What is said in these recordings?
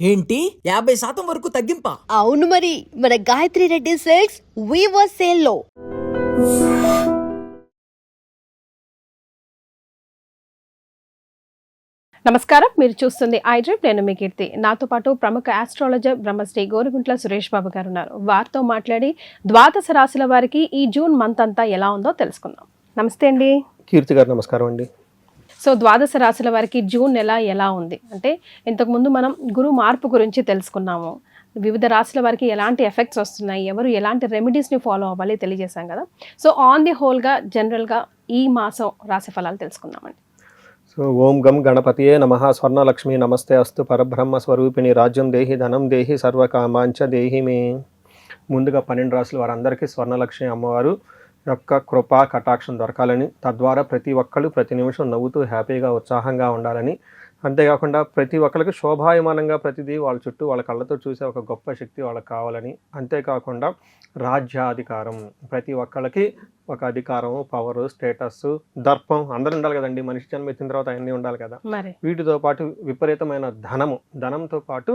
ఏంటి 50% వరకు తగ్గింపా? అవును మరి, మన Gayatri Reddy silks weaver sale లో. నమస్కారం, మీరు చూస్తుంది ఐడ్రిప్. నేను మీ కీర్తి. నాతో పాటు ప్రముఖ ఆస్ట్రాలజర్ బ్రహ్మశ్రీ గోరుగుంట్ల సురేష్ బాబు గారు ఉన్నారు. వారితో మాట్లాడి ద్వాదశ రాశుల వారికి ఈ జూన్ మంత్ అంతా ఎలా ఉందో తెలుసుకుందాం. నమస్తే అండి. కీర్తి గారు నమస్కారం అండి. సో ద్వాదశ రాశుల వారికి జూన్ నెల ఎలా ఉంది అంటే, ఇంతకుముందు మనం గురు మార్పు గురించి తెలుసుకున్నాము. వివిధ రాశుల వారికి ఎలాంటి ఎఫెక్ట్స్ వస్తున్నాయి, ఎవరు ఎలాంటి రెమెడీస్ని ఫాలో అవ్వాలి తెలియజేశాం కదా. సో ఆన్ ది హోల్గా జనరల్గా ఈ మాసం రాశి ఫలాలు తెలుసుకుందామండి. సో ఓం గం గణపతియే నమః. స్వర్ణలక్ష్మి నమస్తే అస్తు. పరబ్రహ్మ స్వరూపిణి రాజ్యం దేహి ధనం దేహి సర్వకామాంచ దేహి మే. ముందుగా 12 రాశుల వారందరికీ స్వర్ణలక్ష్మి అమ్మవారు యొక్క కృపా కటాక్షం దొరకాలని, తద్వారా ప్రతి ఒక్కళ్ళు ప్రతి నిమిషం నవ్వుతూ హ్యాపీగా ఉత్సాహంగా ఉండాలని, అంతేకాకుండా ప్రతి ఒక్కరికి శోభాయమానంగా ప్రతిదీ వాళ్ళ చుట్టూ వాళ్ళ కళ్ళతో చూసే ఒక గొప్ప శక్తి వాళ్ళకి కావాలని, అంతేకాకుండా రాజ్యాధికారం, ప్రతి ఒక్కళ్ళకి ఒక అధికారం, పవరు, స్టేటస్, దర్పం అందరూ ఉండాలి కదండి. మనిషి జన్మ ఎత్తిన తర్వాత అన్నీ ఉండాలి కదా. వీటితో పాటు విపరీతమైన ధనంతో పాటు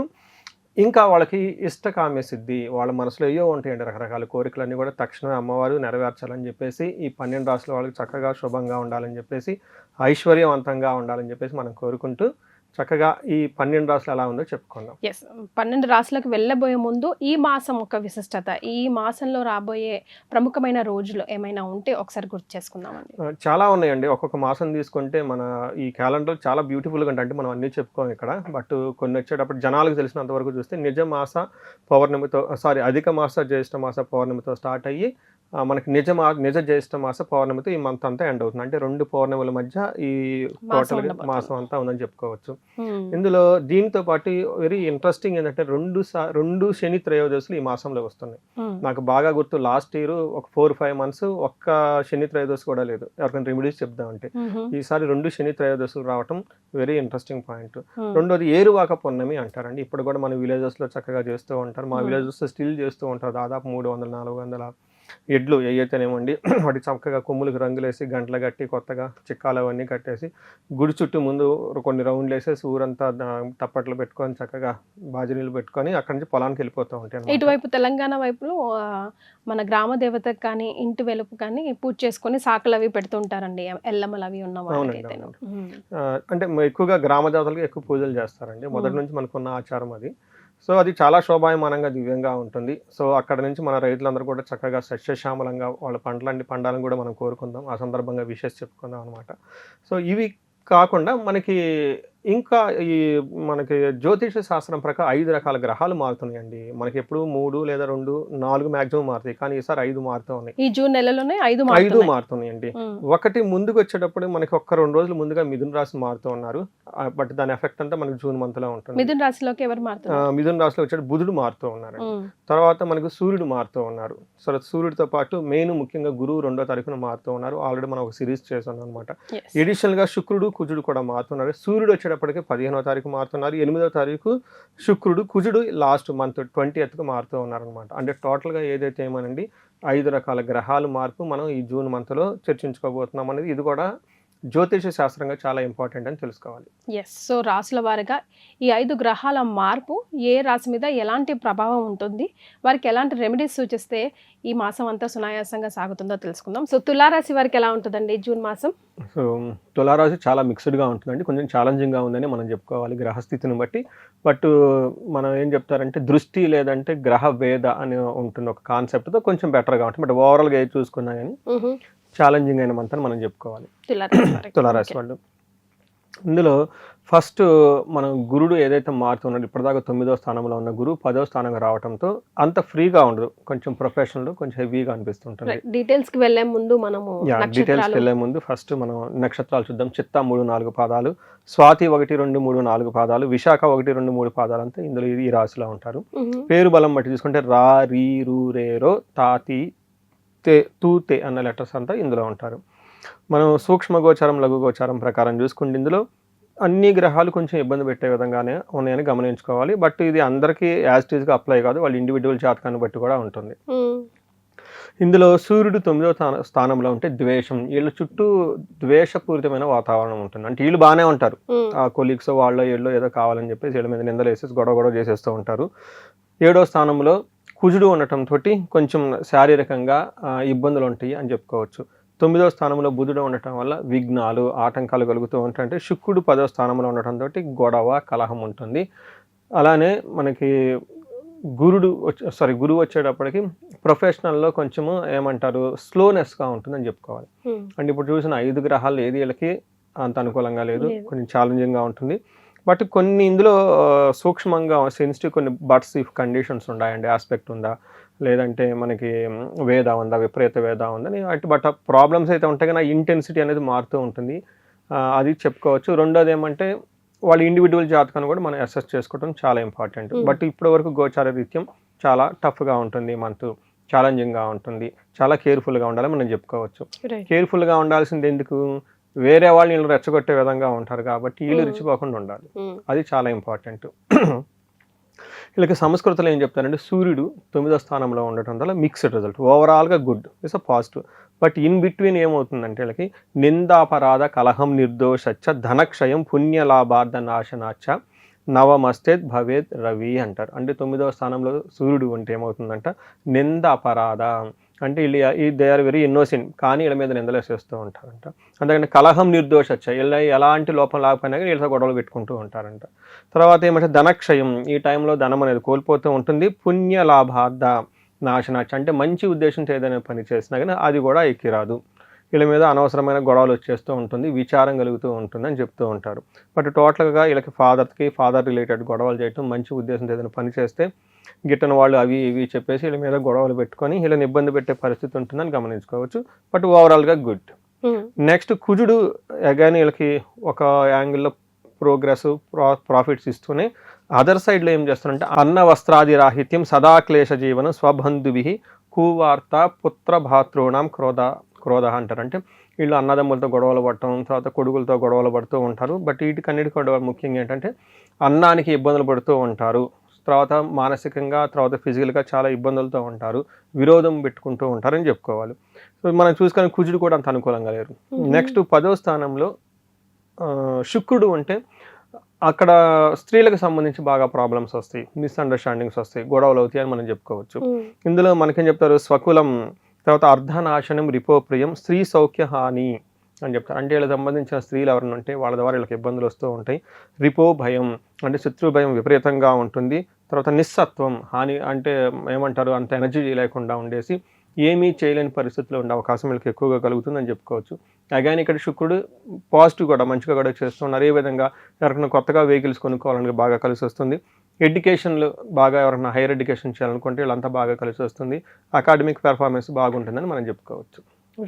ఇంకా వాళ్ళకి ఇష్టకామ్య సిద్ధి, వాళ్ళ మనసులో ఏయో ఉంటాయండి రకరకాల కోరికలన్నీ కూడా తక్షణమే అమ్మవారు నెరవేర్చాలని చెప్పేసి, ఈ 12 రాశుల వాళ్ళకి చక్కగా శుభంగా ఉండాలని చెప్పేసి, ఐశ్వర్యవంతంగా ఉండాలని చెప్పేసి మనం కోరుకుంటూ చక్కగా ఈ 12 రాశులు ఎలా ఉందో చెప్పుకుందాం. 12 రాశులకు వెళ్ళబోయే ముందు ఈ మాసం ఒక విశిష్టత, ఈ మాసంలో రాబోయే ప్రముఖమైన రోజులు ఏమైనా ఉంటే ఒకసారి గుర్తు చేసుకుందామండి. చాలా ఉన్నాయండి. ఒక్కొక్క మాసం తీసుకుంటే మన ఈ క్యాలెండర్ చాలా బ్యూటిఫుల్గా అంటే మనం అన్నీ చెప్పుకోం ఇక్కడ. బట్ కొన్ని వచ్చేటప్పుడు జనాలకు తెలిసినంత వరకు చూస్తే అధిక మాస జ్యేష్ఠ మాస పౌర్ణమితో స్టార్ట్ అయ్యి మనకి నిజ జ్యేష్ఠ మాస పౌర్ణమితో ఈ మంత్ అంతా ఎండ్ అవుతుంది. అంటే 2 పౌర్ణముల మధ్య ఈ టోటల్ మాసం అంతా ఉందని చెప్పుకోవచ్చు. ఇందులో దీంతో పాటు వెరీ ఇంట్రెస్టింగ్ ఏంటంటే 2 శని త్రయోదశులు ఈ మాసంలో వస్తున్నాయి. నాకు బాగా గుర్తు, లాస్ట్ ఇయర్ ఒక 4-5 months ఒక్క శని త్రయోదశి కూడా లేదు. ఎవరికైనా రెమెడీస్ చెప్దామంటే ఈసారి 2 శని త్రయోదశులు రావటం వెరీ ఇంట్రెస్టింగ్ పాయింట్. రెండోది ఏరువాక పౌర్ణమి అంటారండి. ఇప్పుడు కూడా మన విలేజెస్ లో చక్కగా చేస్తూ ఉంటారు. మా విలేజెస్ స్టిల్ చేస్తూ ఉంటారు. దాదాపు 300-400 ఎడ్లు ఏవైతేనేమండి వాటి చక్కగా కొమ్ములకు రంగులేసి గంటలు కట్టి కొత్తగా చిక్కాలు అవన్నీ కట్టేసి గుడి చుట్టూ ముందు కొన్ని రౌండ్లు వేసేసి ఊరంతా తప్పట్లు పెట్టుకొని చక్కగా బాజరీలు పెట్టుకొని అక్కడి నుంచి పొలానికి వెళ్ళిపోతూ ఉంటాయి. ఇటువైపు తెలంగాణ వైపులో మన గ్రామ దేవతకు కానీ ఇంటి వెలుపు కానీ పూజ చేసుకొని సాకులు అవి పెడుతుంటారండి, ఎల్లమ్మలు అవి ఉన్న వాళ్ళకైతే. అంటే ఎక్కువగా గ్రామ దేవతలకు ఎక్కువ పూజలు చేస్తారండి. మొదటి నుంచి మనకున్న ఆచారం అది. సో అది చాలా శోభాయమానంగా దివ్యంగా ఉంటుంది. సో అక్కడ నుంచి మన రైతులందరూ కూడా చక్కగా సస్యశ్యామలంగా వాళ్ళ పండాలని కూడా మనం కోరుకుందాం. ఆ సందర్భంగా విషెస్ చెప్పుకుందాం అనమాట. సో ఇవి కాకుండా మనకి ఇంకా మనకి జ్యోతిష శాస్త్రం ప్రకారం 5 రకాల గ్రహాలు మారుతున్నాయండి. మనకి ఎప్పుడు 3 లేదా 2, 4 మాక్సిమం మారుతాయి. కానీ ఈసారి 5 మారుతూ ఉన్నాయి. ఈ జూన్ నెలలోనే 5 మారుతున్నాయండి. ఒకటి ముందుకు వచ్చేటప్పుడు మనకి 1-2 రోజులు ముందుగా మిథున రాశి మారుతూ ఉన్నారు. బట్ దాని ఎఫెక్ట్ అంతా మనకి జూన్ మంత్ లో ఉంటుంది. మిథున రాశిలోకి ఎవరు మారుతున్నారు? మిథున రాశిలో వచ్చేటప్పుడు బుధుడు మారుతూ ఉన్నారు. తర్వాత మనకు సూర్యుడు మారుతూ ఉన్నారు. సో సూర్యుడితో పాటు మెయిన్ ముఖ్యంగా గురువు 2వ తారీఖున మారుతూ ఉన్నారు. ఆల్రెడీ మనం ఒక సిరీస్ చేసాం అనమాట. ఎడిషనల్ గా శుక్రుడు కుజుడు కూడా మారుతున్నారు. సూర్యుడు వచ్చేటప్పటికి 15వ తారీఖు మారుతున్నారు. 8వ తారీఖు శుక్రుడు, కుజుడు లాస్ట్ మంత్ 20th మారుతూ ఉన్నారు అనమాట. అంటే టోటల్గా ఏదైతే ఏమనండి 5 రకాల గ్రహాలు మార్పు మనం ఈ జూన్ మంత్లో చర్చించుకోబోతున్నాం అనేది ఇది కూడా జ్యోతిష శాస్త్రంగా చాలా ఇంపార్టెంట్ అని తెలుసుకోవాలి. సో రాశుల వారిగా ఈ 5 గ్రహాల మార్పు ఏ రాశి మీద ఎలాంటి ప్రభావం ఉంటుంది, వారికి ఎలాంటి రెమెడీస్ సూచిస్తే ఈ మాసం అంతా సునాయాసంగా సాగుతుందో తెలుసుకుందాం. సో తులారాశి వారికి ఎలా ఉంటుందండి జూన్ మాసం? సో తులారాశి చాలా మిక్స్డ్గా ఉంటుందండి. కొంచెం ఛాలెంజింగ్గా ఉందని మనం చెప్పుకోవాలి గ్రహస్థితిని బట్టి. బట్ మనం ఏం చెప్తారంటే దృష్టి లేదంటే గ్రహ వేద అని ఉంటుంది ఒక కాన్సెప్ట్తో కొంచెం బెటర్గా ఉంటుంది. బట్ ఓవరాల్గా ఏది చూసుకున్నా కానీ ఛాలెంజింగ్ అయిన మంత్ అని మనం చెప్పుకోవాలి తులారాశి వాళ్ళు. ఇందులో ఫస్ట్ మనం గురుడు ఏదైతే మారుతున్నాడు, ఇప్పటిదాకా 9వ స్థానంలో ఉన్న గురువు 10వ స్థానంగా రావడంతో అంత ఫ్రీగా ఉండదు, కొంచెం ప్రొఫెషనల్, కొంచెం హెవీగా అనిపిస్తుంటుంది. డీటెయిల్స్కి వెళ్లే ముందు ఫస్ట్ మనం నక్షత్రాలు చూద్దాం. చిత్త 3-4 పాదాలు, స్వాతి 1-2-3-4 పాదాలు, విశాఖ 1-2-3 పాదాలు అంతా ఇందులో ఈ రాశిలో ఉంటారు. పేరు బలం బట్టి చూసుకుంటే రా, రీ, రూ, రే, రో, తాతి, తే, తూ, తే అన్న లెటర్స్ అంతా ఇందులో ఉంటారు. మనం సూక్ష్మ గోచారం, లఘు గోచారం ప్రకారం చూసుకుంటే ఇందులో అన్ని గ్రహాలు కొంచెం ఇబ్బంది పెట్టే విధంగానే ఉన్నాయని గమనించుకోవాలి. బట్ ఇది అందరికీ యాజ్ ఇట్ ఈస్గా అప్లై కాదు, వాళ్ళ ఇండివిజువల్ జాతకాన్ని బట్టి కూడా ఉంటుంది. ఇందులో సూర్యుడు 9వ స్థానంలో ఉంటే ద్వేషం, వీళ్ళ చుట్టూ ద్వేషపూరితమైన వాతావరణం ఉంటుంది. అంటే వీళ్ళు బాగానే ఉంటారు, ఆ కొలీగ్స్ వాళ్ళో వీళ్ళు ఏదో కావాలని చెప్పేసి వీళ్ళ మీద నిందలు వేసేసి గొడవ చేసేస్తూ ఉంటారు. 7వ స్థానంలో కుజుడు ఉండటంతో కొంచెం శారీరకంగా ఇబ్బందులు ఉంటాయి అని చెప్పుకోవచ్చు. 9వ స్థానంలో బుధుడు ఉండటం వల్ల విఘ్నాలు ఆటంకాలు కలుగుతూ ఉంటాయి. అంటే శుక్రుడు 10వ స్థానంలో ఉండటంతో గొడవ కలహం ఉంటుంది. అలానే మనకి గురువు వచ్చేటప్పటికి ప్రొఫెషనల్లో కొంచెము ఏమంటారు స్లోనెస్గా ఉంటుందని చెప్పుకోవాలి. అంటే ఇప్పుడు చూసిన 5 గ్రహాలు ఏది వీళ్ళకి అంత అనుకూలంగా లేదు, కొంచెం ఛాలెంజింగ్గా ఉంటుంది. బట్ కొన్ని ఇందులో సూక్ష్మంగా సెన్సిటివ్ కొన్ని బట్స్ ఇఫ్ కండిషన్స్ ఉన్నాయండి, ఆస్పెక్ట్ ఉందా లేదంటే మనకి వేద ఉందా, విపరీత వేద ఉందని అటు బట్ ప్రాబ్లమ్స్ అయితే ఉంటాయి కానీ ఆ ఇంటెన్సిటీ అనేది మారుతూ ఉంటుంది, అది చెప్పుకోవచ్చు. రెండోది ఏమంటే వాళ్ళ ఇండివిజువల్ జాతకాన్ని కూడా మనం అసెస్ చేసుకోవడం చాలా ఇంపార్టెంట్. బట్ ఇప్పటి వరకు గోచార రీత్యం చాలా టఫ్గా ఉంటుంది, మంత్ ఛాలెంజింగ్గా ఉంటుంది, చాలా కేర్ఫుల్గా ఉండాలని మనం చెప్పుకోవచ్చు. కేర్ఫుల్గా ఉండాల్సింది ఎందుకు, వేరే వాళ్ళు వీళ్ళు రెచ్చగొట్టే విధంగా ఉంటారు కాబట్టి వీళ్ళు రుచిపోకుండా ఉండాలి, అది చాలా ఇంపార్టెంట్. వీళ్ళకి సంస్కృతిలో ఏం చెప్తారంటే సూర్యుడు 9వ స్థానంలో ఉండటం వల్ల మిక్స్డ్ రిజల్ట్, ఓవరాల్గా good, it's a positive. But in between ఏమవుతుందంటే వీళ్ళకి నిందాపరాధ కలహం నిర్దోషచ్చ ధనక్షయం పుణ్యలాభార్థ నాశనాచ్చ నవమస్తేత్ భవేత్ రవి అంటారు. అంటే 9వ స్థానంలో సూర్యుడు ఉంటే ఏమవుతుందంట నింద అపరాధ, అంటే వీళ్ళు దే ఆర్ వెరీ ఇన్నోసెంట్ కానీ వీళ్ళ మీద నిందలేసేస్తూ ఉంటారంట. అందుకని కలహం నిర్దోషచ్చ, వీళ్ళ ఎలాంటి లోపం లేకపోయినా కానీ వీళ్ళతో గొడవలు పెట్టుకుంటూ ఉంటారంట. తర్వాత ఏమంటే ధనక్షయం, ఈ టైంలో ధనం అనేది కోల్పోతూ ఉంటుంది. పుణ్యలాభార్థ నాశనాచ, అంటే మంచి ఉద్దేశంతో ఏదైనా పని చేసినా కానీ అది కూడా ఎక్కిరాదు, వీళ్ళ మీద అనవసరమైన గొడవలు వచ్చేస్తూ ఉంటుంది, విచారం కలుగుతూ ఉంటుంది అని చెప్తూ ఉంటారు. బట్ టోటల్గా వీళ్ళకి ఫాదర్ రిలేటెడ్ గొడవలు చేయటం, మంచి ఉద్దేశంతో ఏదైనా పని చేస్తే గిట్టని వాళ్ళు అవి ఇవి చెప్పేసి వీళ్ళ మీద గొడవలు పెట్టుకొని వీళ్ళని ఇబ్బంది పెట్టే పరిస్థితి ఉంటుందని గమనించుకోవచ్చు. బట్ ఓవరాల్గా గుడ్. నెక్స్ట్ కుజుడు అగైన్ వీళ్ళకి ఒక యాంగిల్లో ప్రోగ్రెస్ ప్రాఫిట్స్ ఇస్తూనే అదర్ సైడ్లో ఏం చేస్తారంటే అన్న వస్త్రాది రాహిత్యం సదా క్లేశ జీవనం స్వబంధుభి కువార్త పుత్ర భాతృణం క్రోధ అంటారు. అంటే వీళ్ళు అన్నదమ్ములతో గొడవలు పడటం, తర్వాత కొడుకులతో గొడవలు పడుతూ ఉంటారు. బట్ వీటికన్నిటి కూడా ముఖ్యంగా ఏంటంటే అన్నానికి ఇబ్బందులు పడుతూ ఉంటారు, తర్వాత మానసికంగా తర్వాత ఫిజికల్గా చాలా ఇబ్బందులతో ఉంటారు, విరోధం పెట్టుకుంటూ ఉంటారని చెప్పుకోవాలి. సో మనం చూసుకొని కుజుడు కూడా అంత అనుకూలంగా లేరు. నెక్స్ట్ 10వ స్థానంలో శుక్రుడు ఉంటే అక్కడ స్త్రీలకు సంబంధించి బాగా ప్రాబ్లమ్స్ వస్తాయి, మిస్అండర్స్టాండింగ్స్ వస్తాయి, గొడవలు అవుతాయి అని మనం చెప్పుకోవచ్చు. ఇందులో మనకేం చెప్తారు స్వకులం, తర్వాత అర్ధనాశనం, రిపోప్రియం, స్త్రీ సౌఖ్య హాని అని చెప్తారు. అంటే వీళ్ళకి సంబంధించిన స్త్రీలు ఎవరైనా ఉంటే వాళ్ళ ద్వారా వీళ్ళకి ఇబ్బందులు వస్తూ ఉంటాయి. రిపో భయం, అంటే శత్రు భయం విపరీతంగా ఉంటుంది. తర్వాత నిస్సత్వం, హాని అంటే ఏమంటారు అంత ఎనర్జీ లేకుండా ఉండేసి ఏమీ చేయలేని పరిస్థితిలో ఉండే అవకాశం వీళ్ళకి ఎక్కువగా కలుగుతుందని చెప్పుకోవచ్చు. అగైన్ ఇక్కడ శుక్రుడు పాజిటివ్ కూడా మంచిగా కూడా చేస్తున్నారు. ఏ విధంగా ఎవరికైనా కొత్తగా వెహికల్స్ కొనుక్కోవాలని బాగా కలిసి వస్తుంది. ఎడ్యుకేషన్లో బాగా ఎవరైనా హైయర్ ఎడ్యుకేషన్ చేయాలనుకుంటే వీళ్ళంతా బాగా కలిసి వస్తుంది. అకాడమిక్ పెర్ఫార్మెన్స్ బాగుంటుందని మనం చెప్పుకోవచ్చు.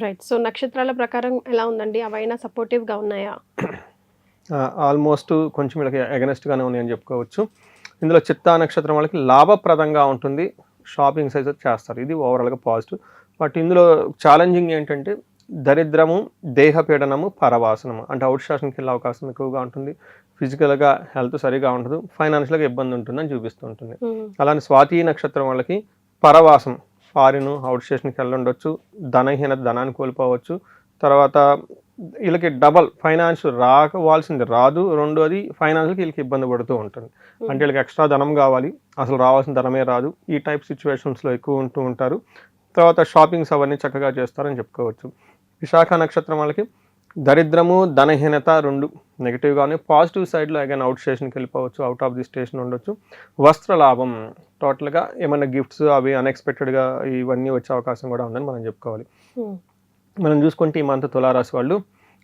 రైట్. సో నక్షత్రాల ప్రకారం ఎలా ఉందండి, అవైనా సపోర్టివ్గా ఉన్నాయా? ఆల్మోస్ట్ కొంచెం వీళ్ళకి అగెనెస్ట్గానే ఉన్నాయని చెప్పుకోవచ్చు. ఇందులో చిత్తా నక్షత్రం వాళ్ళకి లాభప్రదంగా ఉంటుంది, షాపింగ్స్ అయితే చేస్తారు, ఇది ఓవరాల్గా పాజిటివ్. బట్ ఇందులో ఛాలెంజింగ్ ఏంటంటే దరిద్రము, దేహపీడనము, పరవాసనము, అంటే అవుట్ స్టేషన్కి వెళ్ళే అవకాశం ఎక్కువగా ఉంటుంది, ఫిజికల్గా హెల్త్ సరిగా ఉండదు, ఫైనాన్షియల్గా ఇబ్బంది ఉంటుందని చూపిస్తూ ఉంటుంది. అలానే స్వాతి నక్షత్రం వాళ్ళకి పరవాసం, ఫారిన్ అవుట్ స్టేషన్కి వెళ్ళుండొచ్చు, ధనహీనత, ధనాన్ని కోల్పోవచ్చు, తర్వాత వీళ్ళకి డబల్ ఫైనాన్స్ రావాల్సింది రాదు, రెండోది ఫైనాన్స్కి వీళ్ళకి ఇబ్బంది పడుతూ ఉంటుంది. అంటే వీళ్ళకి ఎక్స్ట్రా ధనం కావాలి, అసలు రావాల్సిన ధనమే రాదు, ఈ టైప్ సిచ్యువేషన్స్లో ఎక్కువ ఉంటూ ఉంటారు. తర్వాత షాపింగ్స్ అవన్నీ చక్కగా చేస్తారని చెప్పుకోవచ్చు. విశాఖ నక్షత్రం వాళ్ళకి దరిద్రము, ధనహీనత రెండు నెగిటివ్గానే, పాజిటివ్ సైడ్లో అగైన్ అవుట్ స్టేషన్కి వెళ్ళిపోవచ్చు, అవుట్ ఆఫ్ ది స్టేషన్ ఉండొచ్చు. వస్త్ర లాభం, టోటల్గా ఏమైనా గిఫ్ట్స్ అవి అన్ఎక్స్పెక్టెడ్గా ఇవన్నీ వచ్చే అవకాశం కూడా ఉందని మనం చెప్పుకోవాలి. మనం చూసుకుంటే ఈ మంత్ తులారాశి వాళ్ళు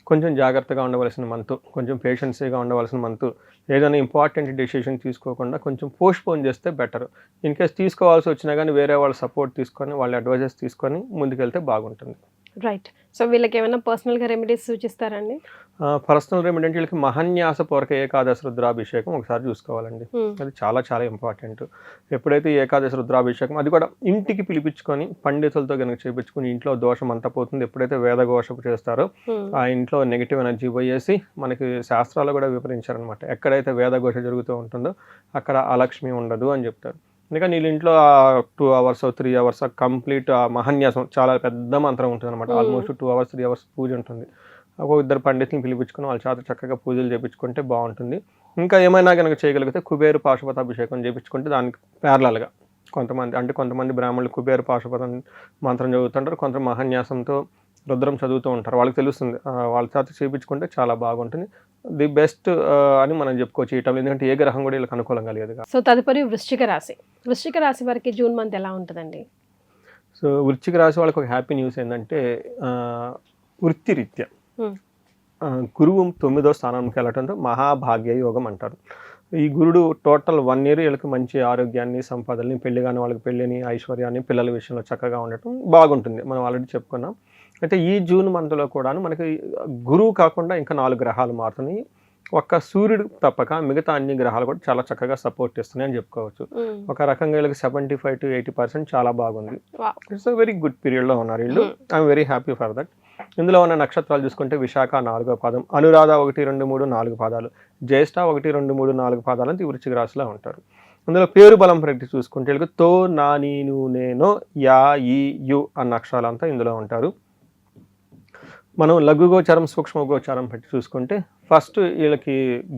కొంచెం జాగ్రత్తగా ఉండవలసిన మంత్, కొంచెం పేషెన్సీగా ఉండవలసిన మంత్. ఏదైనా ఇంపార్టెంట్ డెసిషన్ తీసుకోకుండా కొంచెం పోస్ట్పోన్ చేస్తే బెటర్. ఇన్ కేస్ తీసుకోవాల్సి వచ్చినా కానీ వేరే వాళ్ళ సపోర్ట్ తీసుకొని వాళ్ళ అడ్వైజెస్ తీసుకొని ముందుకెళ్తే బాగుంటుంది. రైట్. సో వీళ్ళకి ఏమైనా పర్సనల్గా రెమెడీస్ సూచిస్తారండి? పర్సనల్ రెమెడీ అంటే వీళ్ళకి మహాన్యాసపూర్వక ఏకాదశి రుద్రాభిషేకం ఒకసారి చూసుకోవాలండి, అది చాలా చాలా ఇంపార్టెంట్. ఎప్పుడైతే ఏకాదశి రుద్రాభిషేకం అది కూడా ఇంటికి పిలిపించుకొని పండితులతో కనుక చేయించుకుని ఇంట్లో దోషం అంతా పోతుంది. ఎప్పుడైతే వేదఘోషపు చేస్తారో ఆ ఇంట్లో నెగిటివ్ ఎనర్జీ పోయేసి, మనకి శాస్త్రాలు కూడా వివరించారనమాట, ఎక్కడైతే వేదఘోష జరుగుతూ ఉంటుందో అక్కడ అలక్ష్మి ఉండదు అని చెప్తారు. ఎందుకంటే వీళ్ళ ఇంట్లో 2 hours 3 hours కంప్లీట్ మహాన్యాసం చాలా పెద్ద మంత్రం ఉంటుంది అనమాట. ఆల్మోస్ట్ 2 hours 3 hours పూజ ఉంటుంది. ఒక ఇద్దరు పండితులను పిలిపించుకుని వాళ్ళ చేత చక్కగా పూజలు చేయించుకుంటే బాగుంటుంది. ఇంకా ఏమైనా కనుక చేయగలిగితే కుబేరు పాశుపతాభిషేకం చేయించుకుంటే దానికి ప్యారలల్గా కొంతమంది బ్రాహ్మణులు కుబేరు పాశుపతం మంత్రం చదువుతుంటారు, కొంత మహాన్యాసంతో రుద్రం చదువుతూ ఉంటారు. వాళ్ళకి తెలుస్తుంది, వాళ్ళ చేత చేయించుకుంటే చాలా బాగుంటుంది. ది బెస్ట్ అని మనం చెప్పుకోవచ్చు ఈ టైంలో, ఎందుకంటే ఏ గ్రహం కూడా వీళ్ళకి అనుకూలంగా లేదు. సో తదుపరి వృశ్చిక రాశి వారికి జూన్ మంత్ ఎలా ఉంటుందండి? సో వృశ్చిక రాశి వాళ్ళకి ఒక హ్యాపీ న్యూస్ ఏంటంటే వృత్తిరీత్యా గురువు 9వ స్థానానికి వెళ్ళటంతో మహాభాగ్య యోగం అంటారు. ఈ గురుడు టోటల్ 1 year వీళ్ళకి మంచి ఆరోగ్యాన్ని, సంపదల్ని, పెళ్లి కాని వాళ్ళకి పెళ్ళిని, ఐశ్వర్యాన్ని, పిల్లల విషయంలో చక్కగా ఉండటం బాగుంటుంది. మనం ఆల్రెడీ చెప్పుకున్నాం. అయితే ఈ జూన్ మంత్లో కూడా మనకి గురువు కాకుండా ఇంకా 4 గ్రహాలు మారుతున్నాయి. ఒక్క సూర్యుడు తప్పక మిగతా అన్ని గ్రహాలు కూడా చాలా చక్కగా సపోర్ట్ చేస్తున్నాయి అని చెప్పుకోవచ్చు. ఒక రకంగా వీళ్ళకి 75 to 80% చాలా బాగుంది. ఇట్స్ అ వెరీ గుడ్ పీరియడ్లో ఉన్నారు వీళ్ళు. I'm very happy for that. ఇందులో ఉన్న నక్షత్రాలు చూసుకుంటే విశాఖ 4వ పాదం, అనురాధ 1, 2, 3, 4 పాదాలు, జ్యేష్ఠ 1, 2, 3, 4 పాదాలు అని వృశ్చిక రాశిలో ఉంటారు. అందులో పేరు బలం ప్రతి చూసుకుంటే వీళ్ళకి తో, నా, నీను, నేను, యా, ఈ, యు అన్న అక్షరాలంతా ఇందులో ఉంటారు. మనం లఘు గోచారం, సూక్ష్మ గోచారం పెట్టి చూసుకుంటే ఫస్ట్ వీళ్ళకి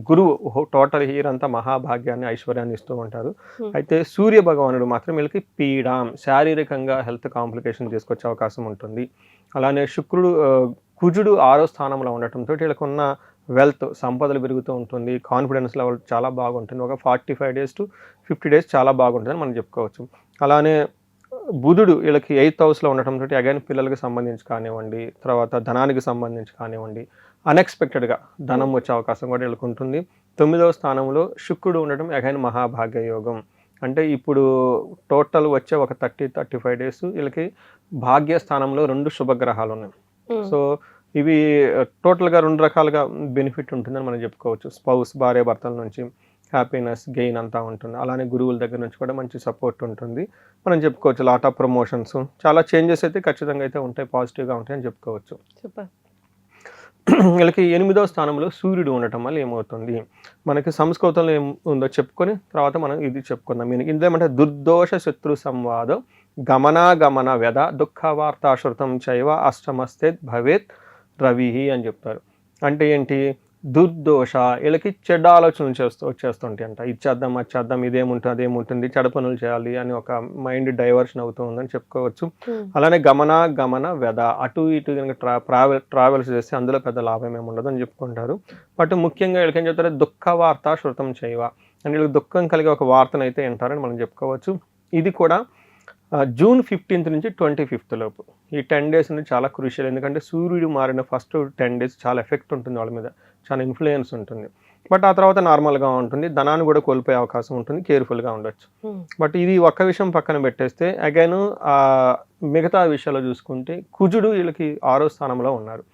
గురువు టోటల్ ఇయర్ అంతా మహాభాగ్యాన్ని, ఐశ్వర్యాన్ని ఇస్తూ ఉంటారు. అయితే సూర్య భగవానుడు మాత్రం వీళ్ళకి పీడాం, శారీరకంగా హెల్త్ కాంప్లికేషన్ తీసుకొచ్చే అవకాశం ఉంటుంది. అలానే శుక్రుడు, కుజుడు 6వ స్థానంలో ఉండటంతో వీళ్ళకి ఉన్న వెల్త్, సంపదలు పెరుగుతూ ఉంటుంది. కాన్ఫిడెన్స్ లెవెల్ చాలా బాగుంటుంది. ఒక 45 days to 50 days చాలా బాగుంటుందని మనం చెప్పుకోవచ్చు. అలానే బుధుడు వీళ్ళకి 8th హౌస్లో ఉండటంతో అగైన్ పిల్లలకి సంబంధించి కానివ్వండి, తర్వాత ధనానికి సంబంధించి కానివ్వండి, అన్ఎక్స్పెక్టెడ్గా ధనం వచ్చే అవకాశం కూడా వీళ్ళకి ఉంటుంది. 9వ స్థానంలో శుక్రుడు ఉండటం అగైన్ మహాభాగ్య యోగం. అంటే ఇప్పుడు టోటల్ వచ్చే ఒక 30-35 days వీళ్ళకి భాగ్య స్థానంలో 2 శుభగ్రహాలు ఉన్నాయి. సో ఇవి టోటల్గా 2 రకాలుగా బెనిఫిట్ ఉంటుందని మనం చెప్పుకోవచ్చు. స్పౌస్, భార్య భర్తల నుంచి హ్యాపీనెస్, గెయిన్ అంతా ఉంటుంది. అలానే గురువుల దగ్గర నుంచి కూడా మంచి సపోర్ట్ ఉంటుంది. మనం చెప్పుకోవచ్చు లాట్ ఆఫ్ ప్రమోషన్స్, చాలా చేంజెస్ అయితే ఖచ్చితంగా అయితే ఉంటాయి, పాజిటివ్గా ఉంటాయి అని చెప్పుకోవచ్చు. సూపర్. వీళ్ళకి 8వ స్థానంలో సూర్యుడు ఉండటం వల్ల ఏమవుతుంది, మనకి సంస్కృతంలో ఏం ఉందో చెప్పుకొని తర్వాత మనం ఇది చెప్పుకుందాం. మీనింగ్ ఇందులో ఏమంటే దుర్దోష శత్రు సంవాదం గమన వ్యధ దుఃఖవార్తాశ్రుతం చైవ అష్టమస్తే భవేత్ రవి అని చెప్తారు. అంటే ఏంటి, దుర్దోష వీళ్ళకి చెడ్డ ఆలోచనలు వచ్చేస్తుంటాయి అంట. ఇచ్చేద్దాం, వచ్చేద్దాం, ఇదేముంటుంది అదేముంటుంది, చెడ పనులు చేయాలి అని ఒక మైండ్ డైవర్షన్ అవుతూ ఉందని చెప్పుకోవచ్చు. అలానే గమన వ్యధ, అటు ఇటు కనుక ట్రావెల్స్ చేస్తే అందులో పెద్ద లాభం ఏమి ఉండదు అని చెప్పుకుంటారు. బట్ ముఖ్యంగా వీళ్ళకి ఏం చెప్తారు, దుఃఖ వార్త శృతం చేయవ అని వీళ్ళకి దుఃఖం కలిగే ఒక వార్తను అయితే వింటారని మనం చెప్పుకోవచ్చు. ఇది కూడా June 15th నుంచి 25th లోపు ఈ 10 days అనేది చాలా క్రూషియల్. ఎందుకంటే సూర్యుడు మారిన ఫస్ట్ 10 days చాలా ఎఫెక్ట్ ఉంటుంది వాళ్ళ మీద, చాలా ఇన్ఫ్లుయెన్స్ ఉంటుంది. బట్ ఆ తర్వాత నార్మల్గా ఉంటుంది, ధనాన్ని కూడా కోల్పోయే అవకాశం ఉంటుంది, కేర్ఫుల్గా ఉండొచ్చు. బట్ ఇది ఒక్క విషయం పక్కన పెట్టేస్తే అగైన్ మిగతా విషయాల్లో చూసుకుంటే కుజుడు వీళ్ళకి 6వ స్థానంలో ఉన్నారు.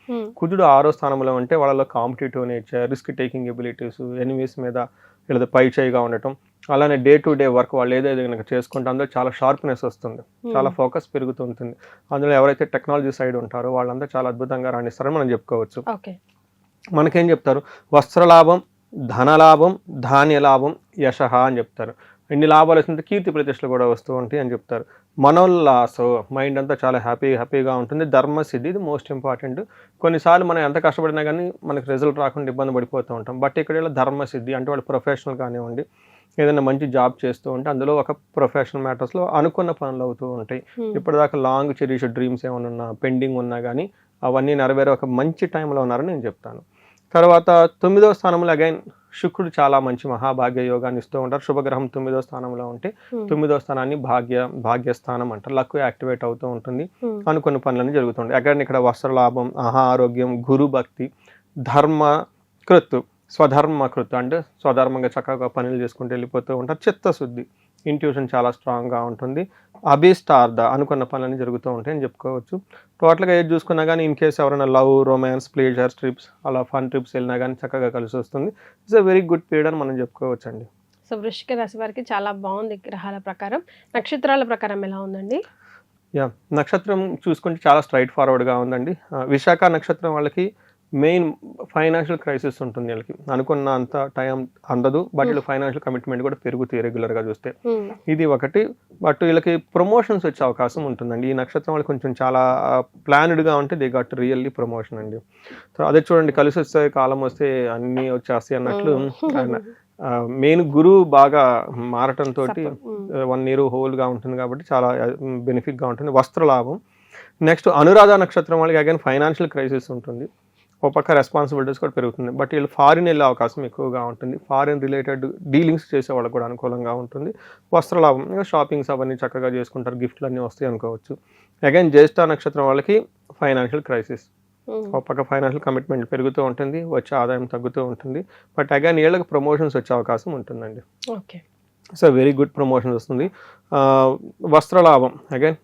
కుజుడు 6వ స్థానంలో ఉంటే వాళ్ళలో competitive nature, risk taking abilities, enemies మీద వీళ్ళది పై చేయిగా ఉండటం, అలానే డే టు డే వర్క్ వాళ్ళు ఏదైతే కనుక చేసుకుంటే అందులో చాలా షార్ప్నెస్ వస్తుంది, చాలా ఫోకస్ పెరుగుతుంటుంది. అందులో ఎవరైతే టెక్నాలజీ సైడ్ ఉంటారో వాళ్ళంతా చాలా అద్భుతంగా రాణిస్తారని మనం చెప్పుకోవచ్చు. మనకేం చెప్తారు, వస్త్రలాభం, ధనలాభం, ధాన్య లాభం, యశః అని చెప్తారు. ఎన్ని లాభాలు వస్తుంటే కీర్తి ప్రతిష్టలు కూడా వస్తూ ఉంటాయి అని చెప్తారు. మనోల్లాసో, మైండ్ అంతా చాలా హ్యాపీగా ఉంటుంది. ధర్మసిద్ధి, ఇది మోస్ట్ ఇంపార్టెంట్. కొన్నిసార్లు మనం ఎంత కష్టపడినా కానీ మనకి రిజల్ట్ రాకుండా ఇబ్బంది పడిపోతూ ఉంటాం. బట్ ఇక్కడ ధర్మసిద్ధి అంటే వాళ్ళు ప్రొఫెషనల్ కానివ్వండి, ఏదైనా మంచి జాబ్ చేస్తూ ఉంటే అందులో ఒక ప్రొఫెషనల్ మ్యాటర్స్లో అనుకున్న పనులు అవుతూ ఉంటాయి. ఇప్పటిదాకా లాంగ్ చెరిష్ డ్రీమ్స్ ఏమైనా ఉన్నా, పెండింగ్ ఉన్నా కానీ అవన్నీ నెరవేరే ఒక మంచి టైంలో ఉన్నారని నేను చెప్తాను. తర్వాత 9వ స్థానంలో అగైన్ శుక్రుడు చాలా మంచి మహాభాగ్య యోగాన్ని ఇస్తూ ఉంటారు. శుభగ్రహం 9వ స్థానంలో ఉంటే 9వ స్థానాన్ని భాగ్యస్థానం అంటారు. లక్ యాక్టివేట్ అవుతూ ఉంటుంది, అనుకున్న పనులన్నీ జరుగుతుంటాయి. అగైన్ ఇక్కడ వస్త్రలాభం, ఆరోగ్యం, గురు భక్తి, ధర్మకృత్, స్వధర్మకృత్ అంటే స్వధర్మంగా చక్కగా పనులు చేసుకుంటూ వెళ్ళిపోతూ ఉంటారు. చిత్తశుద్ధి, ఇంట్యూషన్ చాలా స్ట్రాంగ్గా ఉంటుంది. అభిష్టార్థ, అనుకున్న పనులన్నీ జరుగుతూ ఉంటాయి అని చెప్పుకోవచ్చు. టోటల్గా ఏది చూసుకున్నా కానీ ఇన్ కేసు ఎవరైనా లవ్, రొమాన్స్, ప్లేజర్స్ ట్రిప్స్, అలా ఫన్ ట్రిప్స్ వెళ్ళినా కానీ చక్కగా కలిసి వస్తుంది. It's a very good period అని మనం చెప్పుకోవచ్చు అండి. సో వృశ్చిక రాశి వారికి చాలా బాగుంది గ్రహాల ప్రకారం. నక్షత్రాల ప్రకారం ఎలా ఉందండి? నక్షత్రం చూసుకుంటే చాలా స్ట్రైట్ ఫార్వర్డ్గా ఉందండి. విశాఖ నక్షత్రం వాళ్ళకి మెయిన్ ఫైనాన్షియల్ క్రైసిస్ ఉంటుంది వీళ్ళకి. అనుకున్న అంత టైం అందదు, బట్ వీళ్ళు ఫైనాన్షియల్ కమిట్మెంట్ కూడా పెరుగుతాయి రెగ్యులర్గా చూస్తే. ఇది ఒకటి. బట్ వీళ్ళకి ప్రమోషన్స్ వచ్చే అవకాశం ఉంటుందండి. ఈ నక్షత్రం వాళ్ళు కొంచెం చాలా ప్లాన్డ్గా ఉంటే దే గట్ రియల్లీ ప్రమోషన్ అండి. సో అదే చూడండి, కలిసి వస్తే కాలం వస్తే అన్నీ వచ్చేస్తాయి అన్నట్లు మెయిన్ గురువు బాగా మారటంతో 1 year హోల్గా ఉంటుంది కాబట్టి చాలా బెనిఫిట్గా ఉంటుంది. వస్త్ర లాభం. నెక్స్ట్ అనురాధ నక్షత్రం వాళ్ళకి అగైన్ ఫైనాన్షియల్ క్రైసిస్ ఉంటుంది. ఒక పక్క రెస్పాన్సిబిలిటీస్ కూడా పెరుగుతుంది. బట్ వీళ్ళు ఫారిన్ వెళ్ళే అవకాశం ఎక్కువగా ఉంటుంది. ఫారిన్ రిలేటెడ్ డీలింగ్స్ చేసే వాళ్ళకి కూడా అనుకూలంగా ఉంటుంది. వస్త్రలాభం, ఇంకా షాపింగ్స్ అవన్నీ చక్కగా చేసుకుంటారు, గిఫ్ట్లు అన్నీ వస్తాయి అనుకోవచ్చు. అగైన్ జ్యేష్ఠ నక్షత్రం వాళ్ళకి ఫైనాన్షియల్ క్రైసిస్. ఒక పక్క ఫైనాన్షియల్ కమిట్మెంట్ పెరుగుతూ ఉంటుంది, వచ్చే ఆదాయం తగ్గుతూ ఉంటుంది. బట్ అగైన్ వీళ్ళకి ప్రమోషన్స్ వచ్చే అవకాశం ఉంటుందండి. Okay, so very good promotion వస్తుంది. వస్త్రలాభం, అగైన్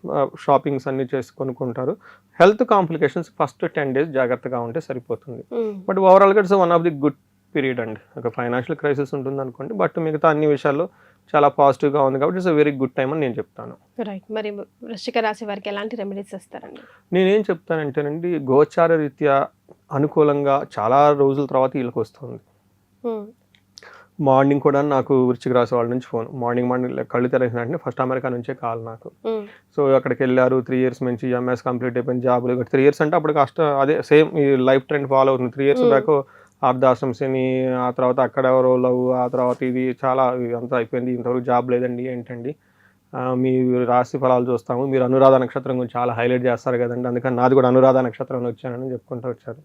షాపింగ్స్ అన్నీ చేసి కొనుక్కుంటారు. హెల్త్ కాంప్లికేషన్స్ ఫస్ట్ 10 days జాగ్రత్తగా ఉంటే సరిపోతుంది. బట్ ఓవరాల్గా it's one of the good period అండి. ఒక ఫైనాన్షియల్ క్రైసిస్ ఉంటుంది అనుకోండి, బట్ మిగతా అన్ని విషయాల్లో చాలా పాజిటివ్గా ఉంది కాబట్టి ఇట్స్ వెరీ గుడ్ టైం అని నేను చెప్తాను. రైట్. మరి వృశ్చిక రాశి వారికి ఎలాంటి రెమెడీస్ ఇస్తారండి? నేనేం చెప్తానంటేనండి, గోచార రీత్యా అనుకూలంగా చాలా రోజుల తర్వాత వీళ్ళకి వస్తుంది. మార్నింగ్ కూడా నాకు వృశ్చిక రాశి వాళ్ళ నుంచి ఫోన్, మార్నింగ్ కళ్ళు తెరిసిన వెంటనే ఫస్ట్ అమెరికా నుంచే కాల్ నాకు. సో అక్కడికి వెళ్ళారు, 3 years నుంచి ఎంఎస్ కంప్లీట్ అయిపోయింది, జాబులు 3 years అంటే అప్పుడు అదే సేమ్ ఈ లైఫ్ ట్రెండ్ ఫాలో అవుతుంది. 3 years బ్యాక్ అర్ధాశ్రమశని, ఆ తర్వాత అక్కడ ఎవరో లవ్, ఆ తర్వాత ఇది చాలా అంతా అయిపోయింది, ఇంతవరకు జాబ్ లేదండి, ఏంటండి మీ రాశి ఫలాలు చూస్తాము, మీరు అనురాధ నక్షత్రం గురించి చాలా హైలైట్ చేస్తారు కదండి, అందుకని నాది కూడా అనురాధ నక్షత్రం వచ్చానని చెప్పుకుంటూ వచ్చారు.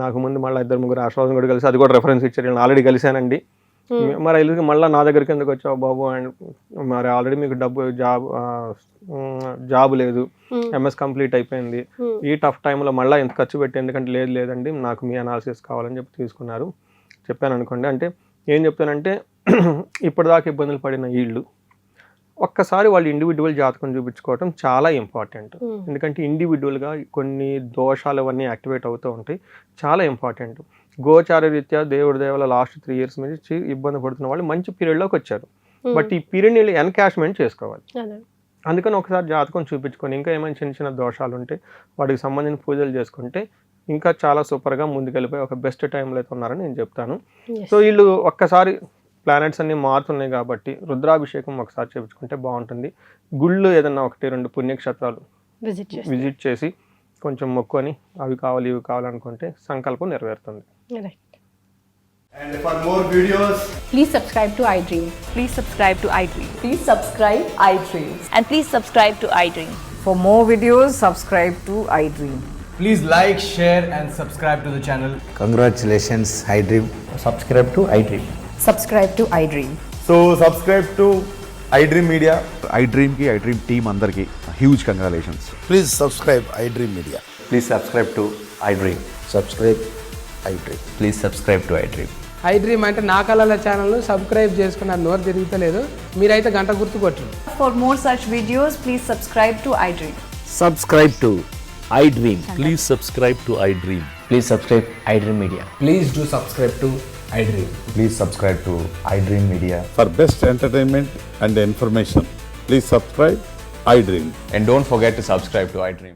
నాకు ముందు మళ్ళీ 2-3 ఆశ్వాసం కూడా కలిసి అది కూడా రెఫరెన్స్ ఇచ్చారు, నేను ఆల్రెడీ కలిశానండి. మరి వెళ్ళి మళ్ళీ నా దగ్గరికి ఎందుకు వచ్చావు బాబు, అండ్ మరి ఆల్రెడీ మీకు జాబ్ లేదు, ఎంఎస్ కంప్లీట్ అయిపోయింది, ఈ టఫ్ టైంలో మళ్ళీ ఎంత ఖర్చు పెట్టి, ఎందుకంటే లేదండి నాకు మీ అనాలిసిస్ కావాలని చెప్పి తీసుకున్నారు. చెప్పాను అనుకోండి. అంటే ఏం చెప్తానంటే, ఇప్పటిదాకా ఇబ్బందులు పడిన వీళ్ళు ఒక్కసారి వాళ్ళు ఇండివిజువల్ జాతకం చూపించుకోవటం చాలా ఇంపార్టెంట్. ఎందుకంటే ఇండివిజువల్గా కొన్ని దోషాలు అవన్నీ యాక్టివేట్ అవుతూ ఉంటాయి, చాలా ఇంపార్టెంట్. గోచార రీత్యా దేవుడి దేవల లాస్ట్ 3 years నుంచి ఇబ్బంది పడుతున్న వాళ్ళు మంచి పీరియడ్లోకి వచ్చారు. బట్ ఈ పీరియడ్ని వీళ్ళు ఎన్కాష్మెంట్ చేసుకోవాలి. అందుకని ఒకసారి జాతకం చూపించుకొని, ఇంకా ఏమైనా చిన్న చిన్న దోషాలు ఉంటే వాటికి సంబంధించిన పూజలు చేసుకుంటే ఇంకా చాలా సూపర్గా ముందుకెళ్ళిపోయి ఒక బెస్ట్ టైంలో అయితే ఉన్నారని నేను చెప్తాను. సో వీళ్ళు ఒక్కసారి ప్లానెట్స్ అన్నీ మారుతున్నాయి కాబట్టి రుద్రాభిషేకం ఒకసారి చేయించుకుంటే బాగుంటుంది. గుళ్ళు ఏదన్నా 1-2 పుణ్యక్షేత్రాలు విజిట్ చేసి కొంచెం మొక్కుని అవి కావాలి ఇవి కావాలనుకుంటే సంకల్పం నెరవేరుతుంది. And for more videos, please subscribe to iDream. Please subscribe to iDream. Please subscribe iDream. And please subscribe to iDream. For more videos, subscribe to iDream. please like, share and subscribe to the channel. Congratulations, iDream. Subscribe to iDream. Subscribe to iDream. So subscribe to iDream Media. iDream ki iDream team andarki huge congratulations. Please subscribe iDream Media. Please subscribe to iDream. Subscribe iDream. Please subscribe to iDream. iDream అంటే నా కళల ఛానల్ను subscribe చేసుకున్న నోరు తిరుగుతలేదు, మీరైతే గంట గుర్తు కొట్టండి. For more such videos, please subscribe to iDream. Subscribe to iDream. Please subscribe to iDream. Please subscribe iDream Media. Please do subscribe to iDream. Please subscribe to iDream Media. For best entertainment and information, please subscribe iDream. And don't forget to subscribe to iDream.